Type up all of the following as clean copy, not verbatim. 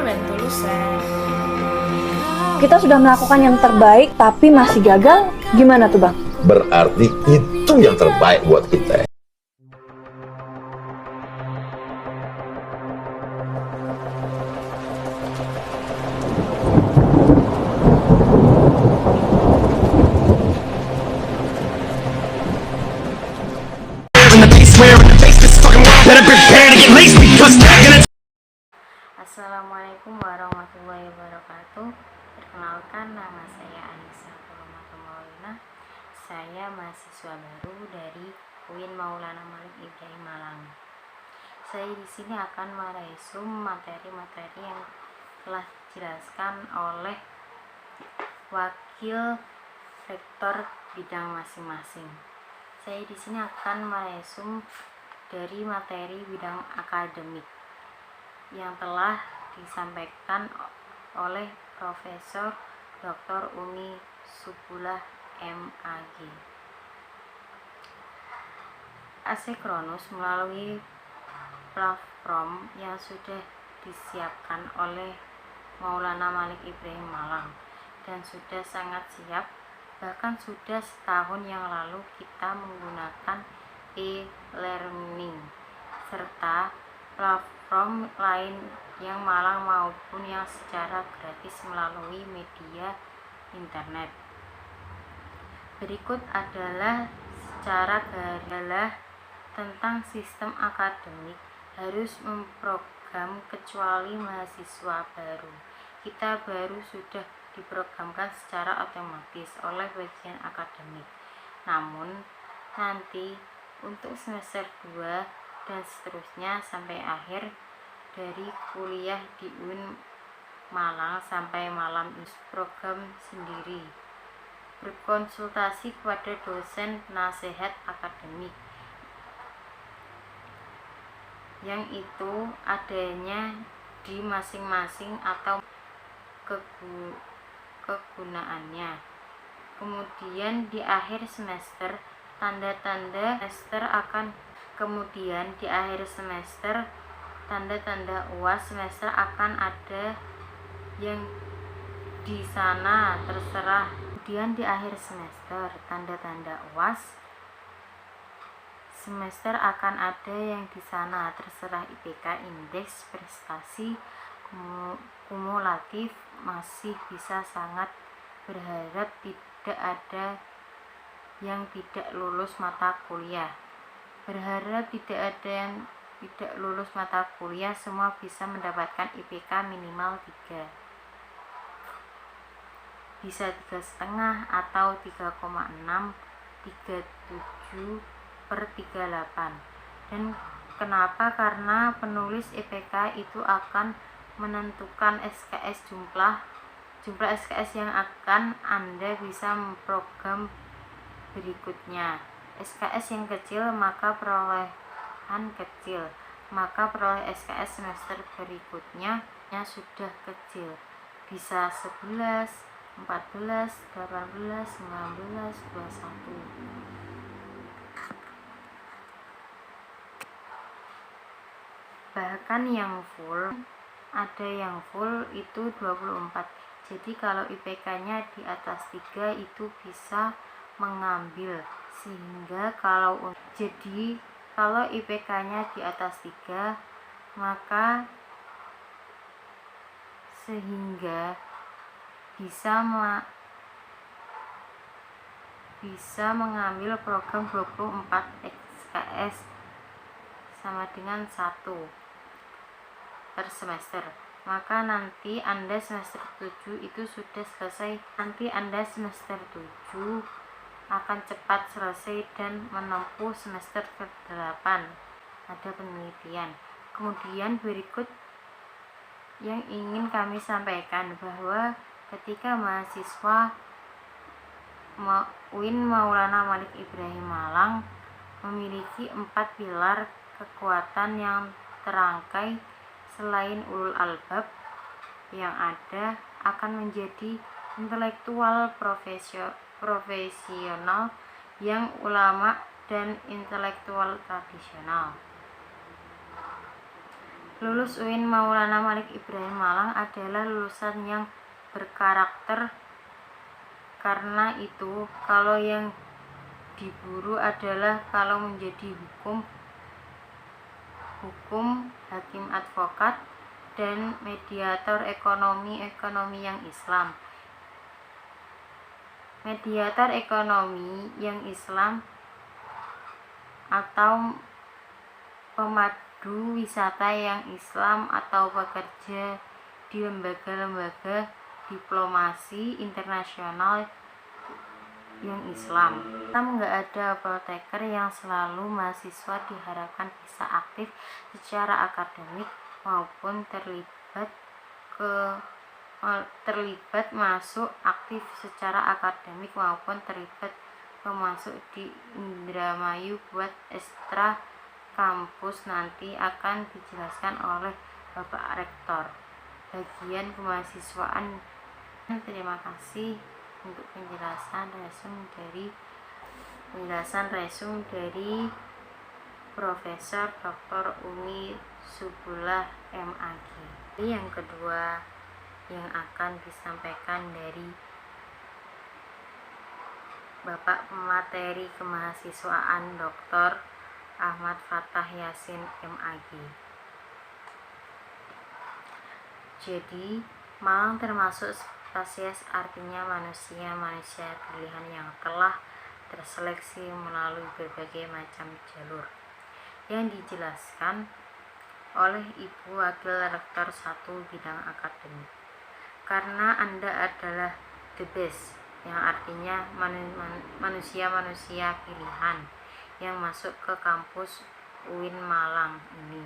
when Tulusan. Kita sudah melakukan yang terbaik tapi masih gagal, gimana tuh Bang? Berarti itu yang terbaik buat kita. Assalamualaikum warahmatullahi wabarakatuh. Perkenalkan, nama saya Anissa Maulina. Saya mahasiswa baru dari UIN Maulana Malik Ibrahim Malang. Saya di sini akan meresum materi-materi yang telah dijelaskan oleh wakil rektor bidang masing-masing. Saya di sini akan meresum dari materi bidang akademik yang telah disampaikan oleh Profesor Dr. Umi Subullah MAG. Asekronus melalui platform yang sudah disiapkan oleh Maulana Malik Ibrahim Malang dan sudah sangat siap, bahkan sudah setahun yang lalu kita menggunakan e-learning serta platform lain yang malang maupun yang secara gratis melalui media internet. Berikut adalah secara garis tentang sistem akademik harus memprogram kecuali mahasiswa baru. Kita baru sudah diprogramkan secara otomatis oleh bagian akademik. Namun nanti untuk semester 2 dan seterusnya sampai akhir dari kuliah di UIN Malang sampai malam program sendiri, berkonsultasi kepada dosen penasehat akademik yang itu adanya di masing-masing atau kegunaannya. Kemudian di akhir semester tanda-tanda UAS semester akan ada yang di sana terserah. Kemudian di akhir semester tanda-tanda UAS semester akan ada yang di sana terserah IPK, indeks prestasi kumulatif. Masih bisa sangat berharap tidak ada yang tidak lulus mata kuliah. Berharap tidak ada yang tidak lulus mata kuliah, semua bisa mendapatkan IPK minimal 3. Bisa 3,5 atau 3,6, 37 per 38. Dan kenapa? Karena penulis IPK itu akan menentukan SKS jumlah SKS yang akan Anda bisa memprogram berikutnya. SKS yang kecil maka perolehan kecil, maka peroleh SKS semester berikutnya sudah kecil, bisa 11, 14, 18, 19, 21. Bahkan yang full, ada yang full itu 24. Jadi kalau IPK-nya di atas 3 itu bisa mengambil, sehingga kalau IPK-nya di atas 3 maka sehingga bisa mengambil program 24 SKS sama dengan 1 per semester. Maka nanti Anda semester 7 itu sudah selesai. Nanti Anda semester 7 akan cepat selesai dan menempuh semester ke-8. Ada penelitian. Kemudian berikut yang ingin kami sampaikan, bahwa ketika mahasiswa UIN Maulana Malik Ibrahim Malang memiliki 4 pilar kekuatan yang terangkai. Selain ulul albab yang ada, akan menjadi intelektual profesional yang ulama dan intelektual tradisional. Lulus UIN Maulana Malik Ibrahim Malang adalah lulusan yang berkarakter. Karena itu, kalau yang diburu adalah kalau menjadi hukum, hakim advokat, dan mediator ekonomi yang Islam. Mediator ekonomi yang Islam atau pemandu wisata yang Islam atau bekerja di lembaga-lembaga diplomasi internasional yang Islam. Nggak ada apoteker yang selalu mahasiswa diharapkan bisa aktif secara akademik maupun terlibat masuk aktif secara akademik maupun terlibat masuk di Indramayu buat ekstra kampus nanti akan dijelaskan oleh Bapak Rektor bagian kemahasiswaan. Terima kasih untuk penjelasan resum dari Profesor Dr. Umi Subullah MAG. Yang kedua yang akan disampaikan dari Bapak Pemateri Kemahasiswaan Dr. Ahmad Fathah Yasin MAG. Jadi, Malang termasuk spesies, artinya manusia pilihan yang telah terseleksi melalui berbagai macam jalur yang dijelaskan oleh Ibu Wakil Rektor 1 bidang akademik. Karena Anda adalah the best, yang artinya manusia pilihan yang masuk ke kampus UIN Malang ini,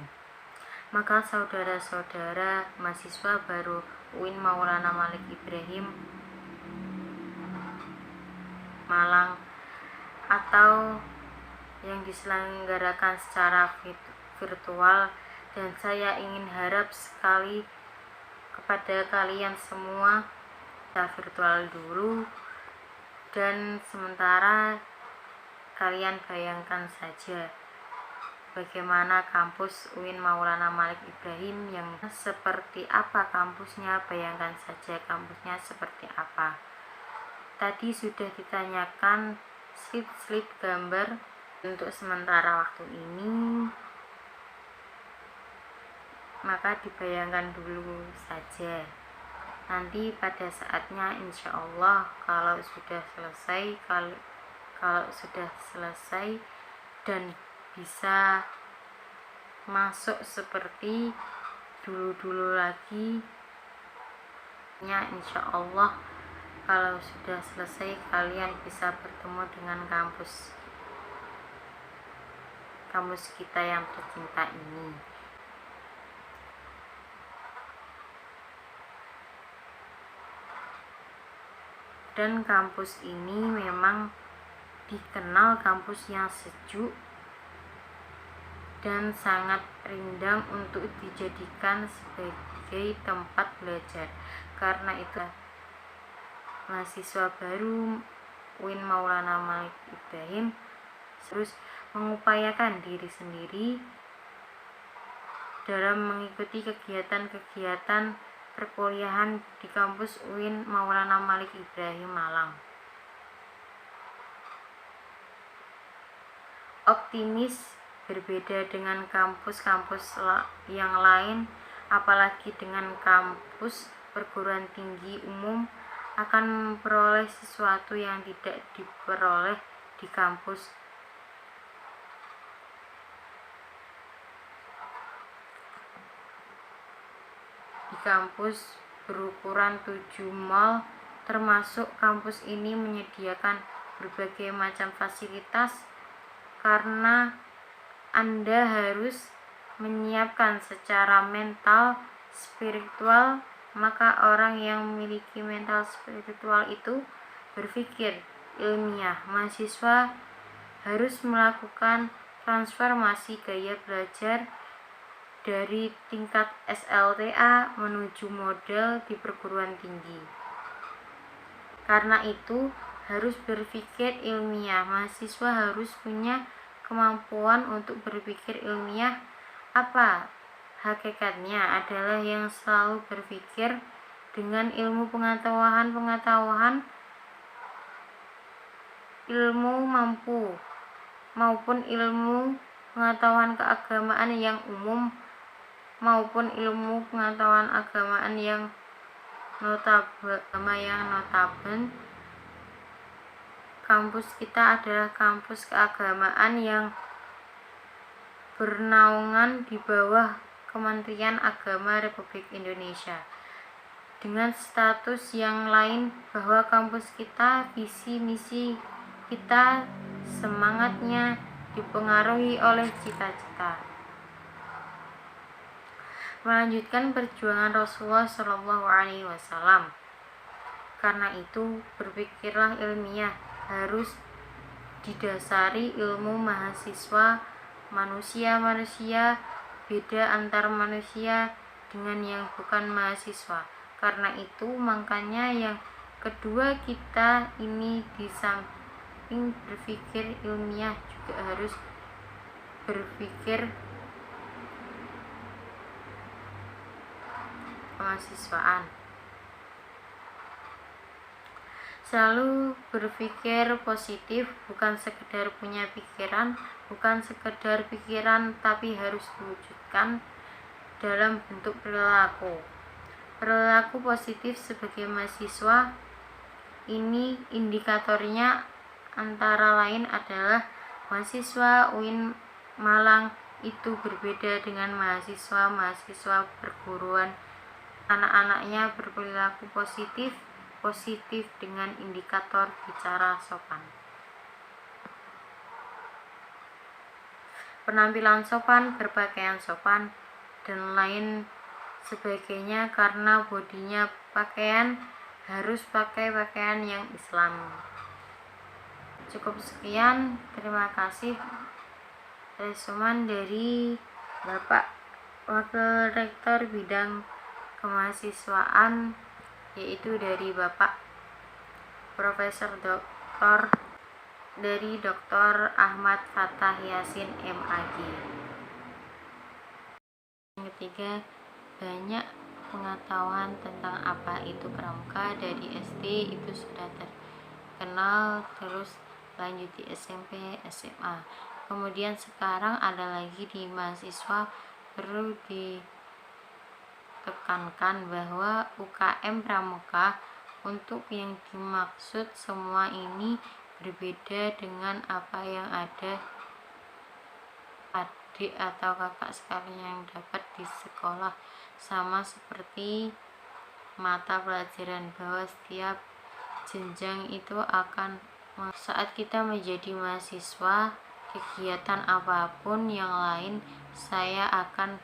maka saudara-saudara mahasiswa baru UIN Maulana Malik Ibrahim Malang atau yang diselenggarakan secara virtual, dan saya ingin harap sekali kepada kalian semua secara virtual dulu, dan sementara kalian bayangkan saja bagaimana kampus UIN Maulana Malik Ibrahim yang seperti apa kampusnya. Bayangkan saja kampusnya seperti apa. Tadi sudah ditanyakan slide gambar. Untuk sementara waktu ini, maka dibayangkan dulu saja. Nanti pada saatnya insya Allah kalau sudah selesai dan bisa masuk seperti dulu lagi, insya Allah kalau sudah selesai kalian bisa bertemu dengan kampus kita yang tercinta ini. Dan kampus ini memang dikenal kampus yang sejuk dan sangat rindang untuk dijadikan sebagai tempat belajar. Karena itu mahasiswa baru UIN Maulana Malik Ibrahim terus mengupayakan diri sendiri dalam mengikuti kegiatan-kegiatan perkuliahan di kampus UIN Maulana Malik Ibrahim Malang. Optimis berbeda dengan kampus-kampus yang lain, apalagi dengan kampus perguruan tinggi umum, akan memperoleh sesuatu yang tidak diperoleh di kampus berukuran 7 mall. Termasuk kampus ini menyediakan berbagai macam fasilitas karena Anda harus menyiapkan secara mental, spiritual. Maka orang yang memiliki mental spiritual itu berpikir ilmiah. Mahasiswa harus melakukan transformasi gaya belajar dari tingkat SLTA menuju model di perguruan tinggi. Karena itu harus berpikir ilmiah. Mahasiswa harus punya kemampuan untuk berpikir ilmiah. Apa hakikatnya adalah yang selalu berpikir dengan ilmu pengetahuan ilmu mampu maupun ilmu pengetahuan keagamaan yang umum maupun ilmu pengetahuan agamaan yang notaben. Kampus kita adalah kampus keagamaan yang bernaungan di bawah Kementerian Agama Republik Indonesia. Dengan status yang lain bahwa kampus kita, visi misi kita, semangatnya dipengaruhi oleh cita-cita melanjutkan perjuangan Rasulullah Shallallahu Alaihi Wasallam. Karena itu, berpikirlah ilmiah harus didasari ilmu mahasiswa manusia beda antar manusia dengan yang bukan mahasiswa. Karena itu, makanya yang kedua kita ini di samping berpikir ilmiah juga harus berpikir kemahasiswaan. Selalu berpikir positif, bukan sekedar punya pikiran, bukan sekedar pikiran, tapi harus diwujudkan dalam bentuk perilaku. Perilaku positif sebagai mahasiswa ini indikatornya antara lain adalah mahasiswa UIN Malang itu berbeda dengan mahasiswa perguruan. Anak-anaknya berperilaku positif dengan indikator bicara sopan, penampilan sopan, berpakaian sopan, dan lain sebagainya. Karena bodinya pakaian harus pakai pakaian yang Islam. Cukup sekian, terima kasih. Resumen dari Bapak Wakil Rektor Bidang Kemahasiswaan, yaitu dari Bapak Profesor Dr. Ahmad Fathah Yasin MAG. Yang ketiga, banyak pengetahuan tentang apa itu pramuka. Dari SD itu sudah terkenal, terus lanjut di SMP, SMA. Kemudian sekarang ada lagi di mahasiswa, perlu ditekankan bahwa UKM pramuka untuk yang dimaksud semua ini berbeda dengan apa yang ada adik atau kakak sekalian yang dapat di sekolah. Sama seperti mata pelajaran, bahwa setiap jenjang itu akan saat kita menjadi mahasiswa, kegiatan apapun yang lain, saya akan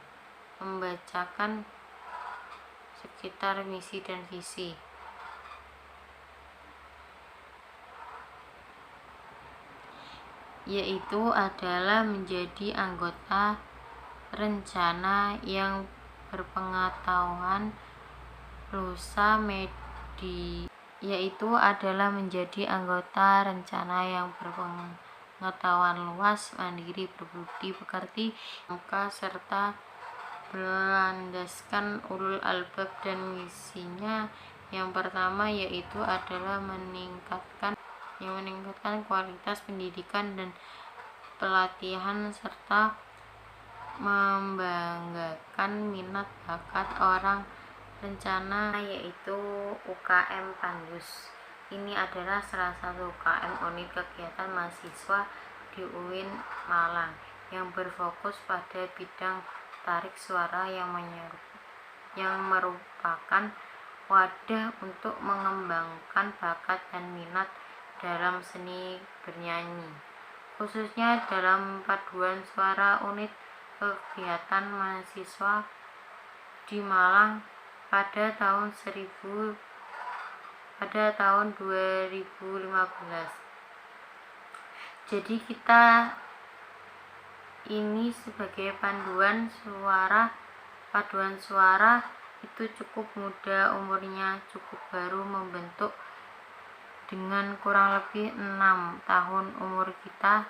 membacakan sekitar misi dan visi, yaitu adalah menjadi anggota rencana yang berpengetahuan lusa berpengetahuan luas, mandiri, berbudi pekerti, maka serta berlandaskan ulul albab. Dan misinya yang pertama yaitu adalah meningkatkan kualitas pendidikan dan pelatihan serta membanggakan minat bakat orang rencana, yaitu UKM Pandus. Ini adalah salah satu UKM unit kegiatan mahasiswa di UIN Malang yang berfokus pada bidang tarik suara yang merupakan wadah untuk mengembangkan bakat dan minat dalam seni bernyanyi, khususnya dalam paduan suara. Unit kegiatan mahasiswa di Malang pada tahun 2015. Jadi kita ini sebagai paduan suara itu cukup muda, umurnya cukup baru membentuk, dengan kurang lebih 6 tahun umur kita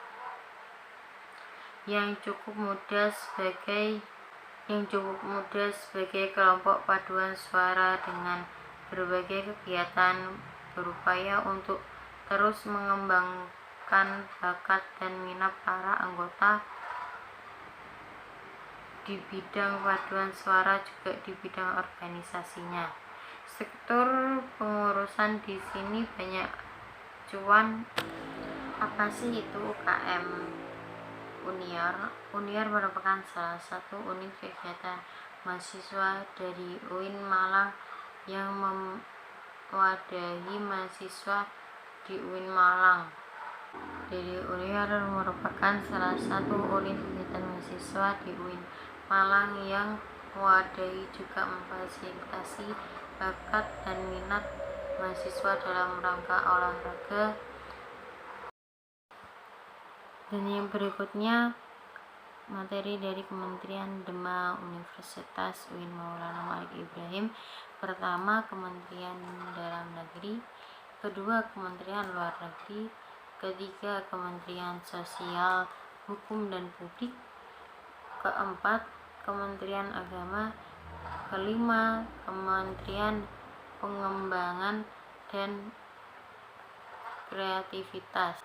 yang cukup muda sebagai yang cukup muda sebagai kelompok paduan suara dengan berbagai kegiatan berupaya untuk terus mengembangkan bakat dan minat para anggota di bidang paduan suara juga di bidang organisasinya. Struktur pengurusan di sini banyak cuan. Apa sih itu UKM Uniar? Uniar merupakan salah satu unit kegiatan mahasiswa dari UIN Malang yang mewadahi mahasiswa di UIN Malang. Jadi Uniar merupakan salah satu unit kegiatan mahasiswa di UIN Malang yang mewadahi juga memfasilitasi bakat dan minat mahasiswa dalam rangka olahraga. Dan yang berikutnya materi dari Kementerian Dema Universitas UIN Maulana Malik Ibrahim. Pertama, Kementerian Dalam Negeri. Kedua, Kementerian Luar Negeri. Ketiga, Kementerian Sosial, Hukum dan Publik. Keempat, Kementerian Agama. Kelima, Kementerian Pengembangan dan Kreativitas.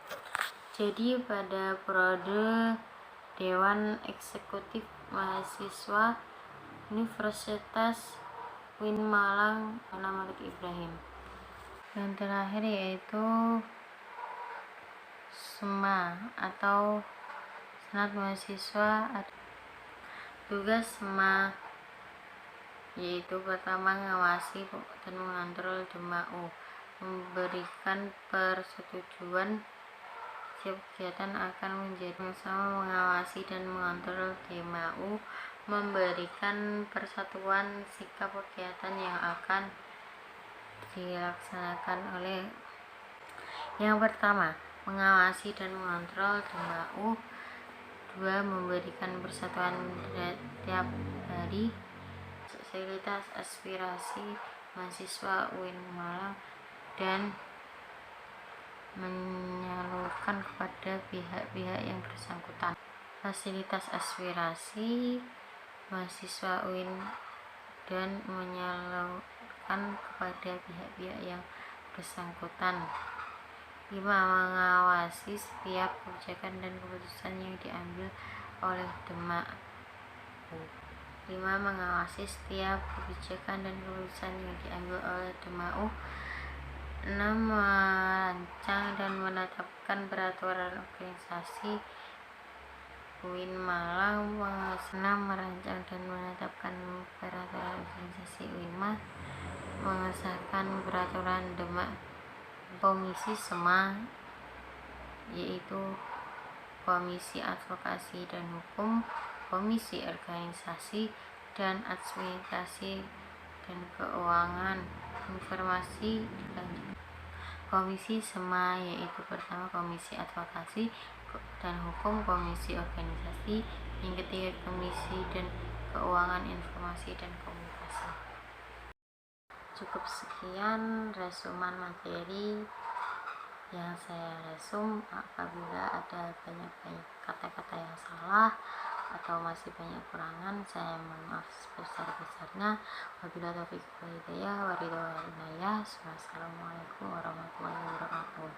Jadi pada periode Dewan Eksekutif Mahasiswa Universitas UIN Malang Maulana Malik Ibrahim. Yang terakhir yaitu SEMA atau Senat Mahasiswa. Tugas SEMA yaitu pertama, mengawasi dan mengontrol DMAU, memberikan persetujuan setiap kegiatan akan menjadi sama, mengawasi dan mengontrol DMAU, memberikan persatuan sikap kegiatan yang akan dilaksanakan oleh. Yang pertama, mengawasi dan mengontrol DMAU. Dua, memberikan persatuan setiap hari. Fasilitas aspirasi mahasiswa UIN Malang dan menyalurkan kepada pihak-pihak yang bersangkutan. Fasilitas aspirasi mahasiswa UIN dan menyalurkan kepada pihak-pihak yang bersangkutan. 5. Mengawasi setiap kebijakan dan keputusan yang diambil oleh DMAU. 5. Mengawasi setiap kebijakan dan keputusan yang diambil oleh DMAU. 6. Merancang dan menetapkan peraturan organisasi UIN Malang. 6. Merancang dan menetapkan peraturan organisasi UIN Malang. Mengesahkan peraturan DMAU. Komisi SEMA yaitu Komisi Advokasi dan Hukum, Komisi Organisasi dan Administrasi dan Keuangan Informasi dan Komisi SEMA yaitu pertama Komisi Advokasi dan Hukum, Komisi Organisasi, yang ketiga Komisi dan Keuangan Informasi dan Komunikasi. Cukup sekian resuman materi yang saya resum. Apabila ada banyak kata-kata yang salah atau masih banyak kurangan, saya mohon maaf sebesar-besarnya. Wabillahi taufiq wal hidayah wa ridho wal inayah. Wassalamualaikum warahmatullahi wabarakatuh.